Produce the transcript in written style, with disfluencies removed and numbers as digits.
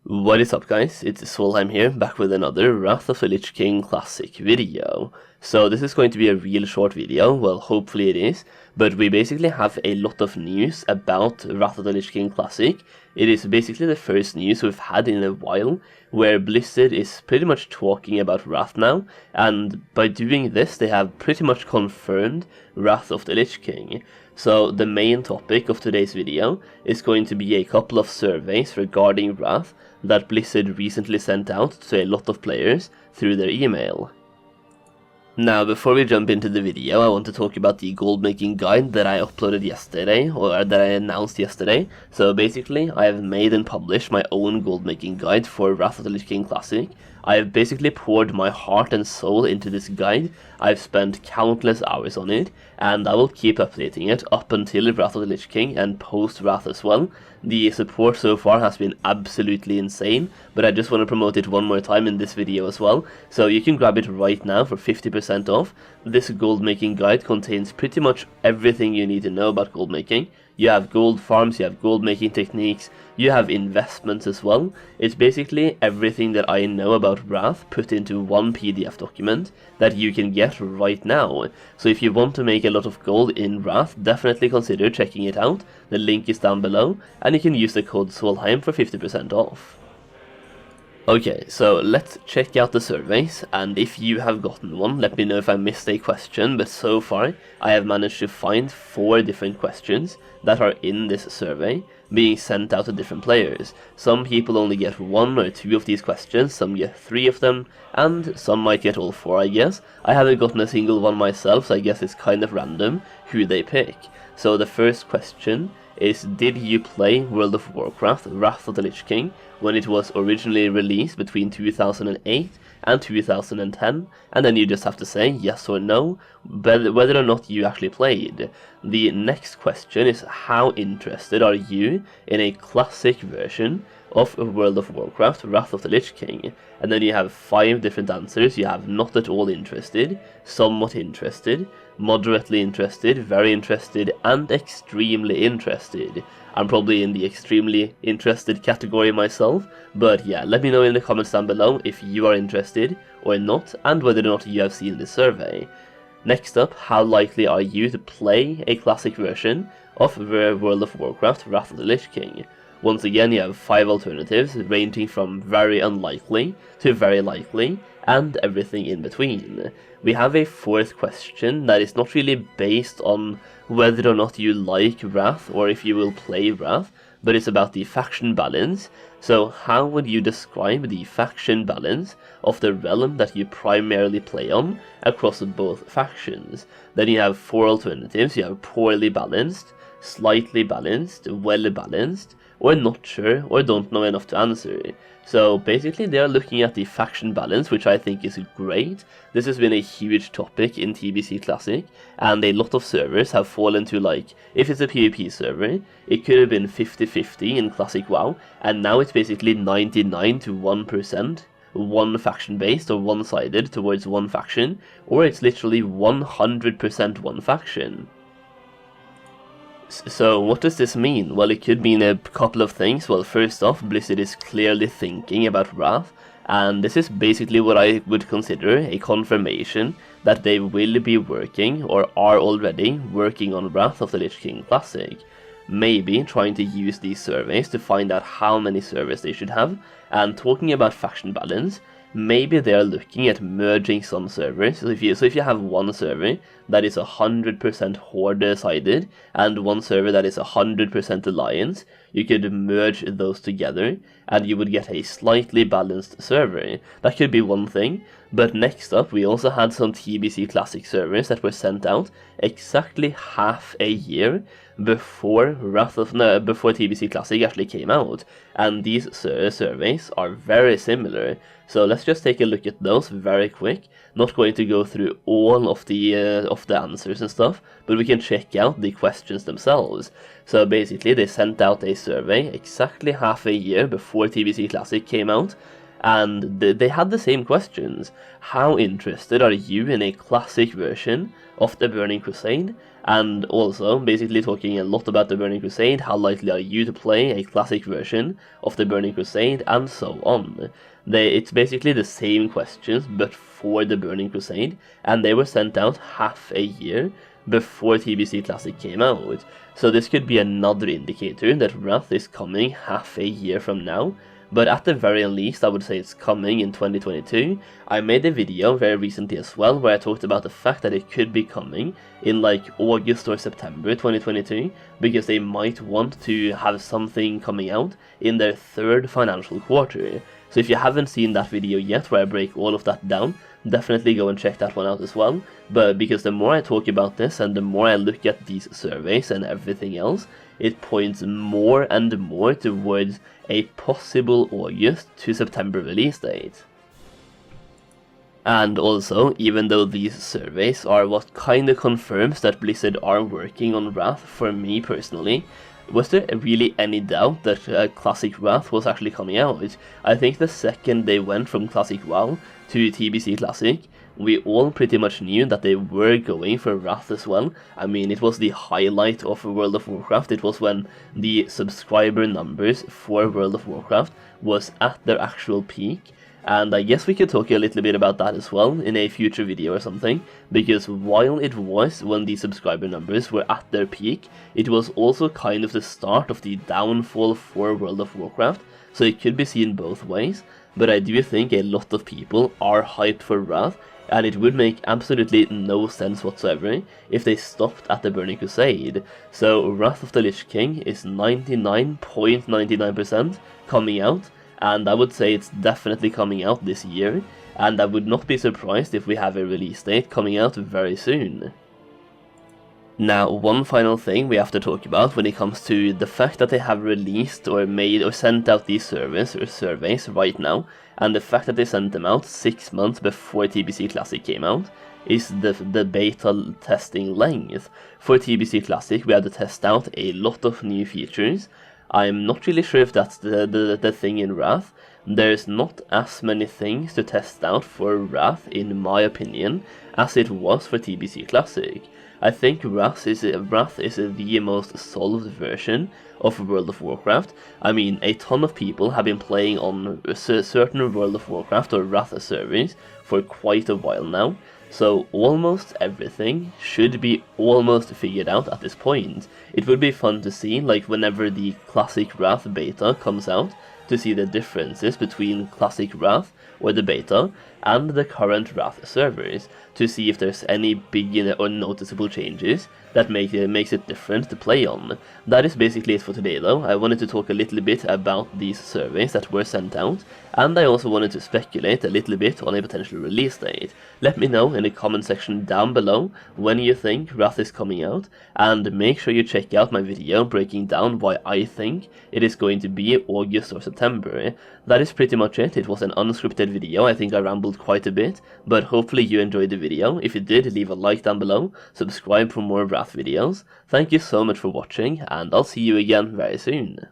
What is up, guys? It's Solheim here, back with another Wrath of the Lich King Classic video. So this is going to be a real short video, well hopefully it is, but we basically have a lot of news about Wrath of the Lich King Classic. It is basically the first news we've had in a while, where Blizzard is pretty much talking about Wrath now, and by doing this they have pretty much confirmed Wrath of the Lich King. So the main topic of today's video is going to be a couple of surveys regarding Wrath that Blizzard recently sent out to a lot of players through their email. Now, before we jump into the video, I want to talk about the Goldmaking Guide that I uploaded yesterday, or that I announced yesterday. So basically, I have made and published my own Goldmaking Guide for Wrath of the Lich King Classic. I have basically poured my heart and soul into this guide. I've spent countless hours on it, and I will keep updating it up until Wrath of the Lich King and post-Wrath as well. The support so far has been absolutely insane, but I just want to promote it one more time in this video as well. So you can grab it right now for 50% off. This Goldmaking Guide contains pretty much everything you need to know about gold making. You have gold farms, you have gold making techniques, you have investments as well. It's basically everything that I know about Wrath put into one PDF document that you can get right now. So if you want to make a lot of gold in Wrath, definitely consider checking it out. The link is down below, and you can use the code Solheim for 50% off. Okay, so let's check out the surveys, and if you have gotten one, let me know if I missed a question, but so far I have managed to find 4 different questions that are in this survey being sent out to different players. Some people only get 1 or 2 of these questions, some get 3 of them, and some might get all 4, I guess. I haven't gotten a single one myself, so I guess it's kind of random who they pick. So the first question is, did you play World of Warcraft Wrath of the Lich King when it was originally released between 2008 and 2010? And then you just have to say yes or no, whether or not you actually played. The next question is, how interested are you in a classic version of World of Warcraft Wrath of the Lich King? And then you have 5 different answers. You have not at all interested, somewhat interested, moderately interested, very interested, and extremely interested. I'm probably in the extremely interested category myself, but yeah, let me know in the comments down below if you are interested or not, and whether or not you have seen this survey. Next up, how likely are you to play a classic version of World of Warcraft Wrath of the Lich King? Once again, you have 5 alternatives, ranging from very unlikely to very likely, and everything in between. We have a 4th question that is not really based on whether or not you like Wrath or if you will play Wrath, but it's about the faction balance. So how would you describe the faction balance of the realm that you primarily play on across both factions? Then you have 4 alternatives. You have poorly balanced, slightly balanced, well balanced, or not sure, or don't know enough to answer. So basically they are looking at the faction balance, which I think is great. This has been a huge topic in TBC Classic, and a lot of servers have fallen to, like, if it's a PvP server, it could have been 50-50 in Classic WoW, and now it's basically 99 to 1%. One faction based or one-sided towards one faction, or it's literally 100% one faction. So what does this mean? Well, it could mean a couple of things. Well, first off, Blizzard is clearly thinking about Wrath, and this is basically what I would consider a confirmation that they will be working, or are already working, on Wrath of the Lich King Classic. Maybe trying to use these surveys to find out how many servers they should have, and talking about faction balance, maybe they are looking at merging some servers. So if you have one server that is 100% Horde-sided and one server that is 100% Alliance, you could merge those together and you would get a slightly balanced server. That could be one thing. But next up, we also had some TBC Classic servers that were sent out exactly half a year before before TBC Classic actually came out, and these surveys are very similar. So let's just take a look at those very quick. Not going to go through all of the answers and stuff, but we can check out the questions themselves. So basically they sent out a survey exactly half a year before TBC Classic came out, and they had the same questions. How interested are you in a classic version of the Burning Crusade? and also basically talking a lot about the Burning Crusade, how likely are you to play a classic version of the Burning Crusade, and so on. It's basically the same questions, but for the Burning Crusade, and they were sent out half a year before TBC Classic came out. So this could be another indicator that Wrath is coming half a year from now, but at the very least I would say it's coming in 2022. I made a video very recently as well where I talked about the fact that it could be coming in like August or September 2022, because they might want to have something coming out in their third financial quarter. So if you haven't seen that video yet where I break all of that down, definitely go and check that one out as well. But because the more I talk about this and the more I look at these surveys and everything else, it points more and more towards a possible August to September release date. And also, even though these surveys are what kinda confirms that Blizzard are working on Wrath for me personally, was there really any doubt that Classic Wrath was actually coming out? I think the second they went from Classic WoW to TBC Classic, we all pretty much knew that they were going for Wrath as well. I mean, it was the highlight of World of Warcraft. It was when the subscriber numbers for World of Warcraft was at their actual peak. And I guess we could talk a little bit about that as well in a future video or something, because while it was when the subscriber numbers were at their peak, it was also kind of the start of the downfall for World of Warcraft, so it could be seen both ways. But I do think a lot of people are hyped for Wrath, and it would make absolutely no sense whatsoever if they stopped at the Burning Crusade. So Wrath of the Lich King is 99.99% coming out, and I would say it's definitely coming out this year, and I would not be surprised if we have a release date coming out very soon. Now, one final thing we have to talk about when it comes to the fact that they have released or made or sent out these surveys right now, and the fact that they sent them out 6 months before TBC Classic came out, is the beta testing length. For TBC Classic we had to test out a lot of new features. I'm not really sure if that's the thing in Wrath. There's not as many things to test out for Wrath, in my opinion, as it was for TBC Classic. I think Wrath is the most solved version of World of Warcraft. I mean, a ton of people have been playing on certain World of Warcraft or Wrath servers for quite a while now, so almost everything should be almost figured out at this point. It would be fun to see, like whenever the Classic Wrath beta comes out, to see the differences between Classic Wrath or the beta and the current Wrath servers, to see if there's any big or noticeable changes that makes it different to play on. That is basically it for today though. I wanted to talk a little bit about these surveys that were sent out, and I also wanted to speculate a little bit on a potential release date. Let me know in the comment section down below when you think Wrath is coming out, and make sure you check out my video breaking down why I think it is going to be August or September. That is pretty much it. It was an unscripted video. I think I rambled quite a bit, but hopefully you enjoyed the video. If you did, leave a like down below, subscribe for more Wrath videos. Thank you so much for watching, and I'll see you again very soon.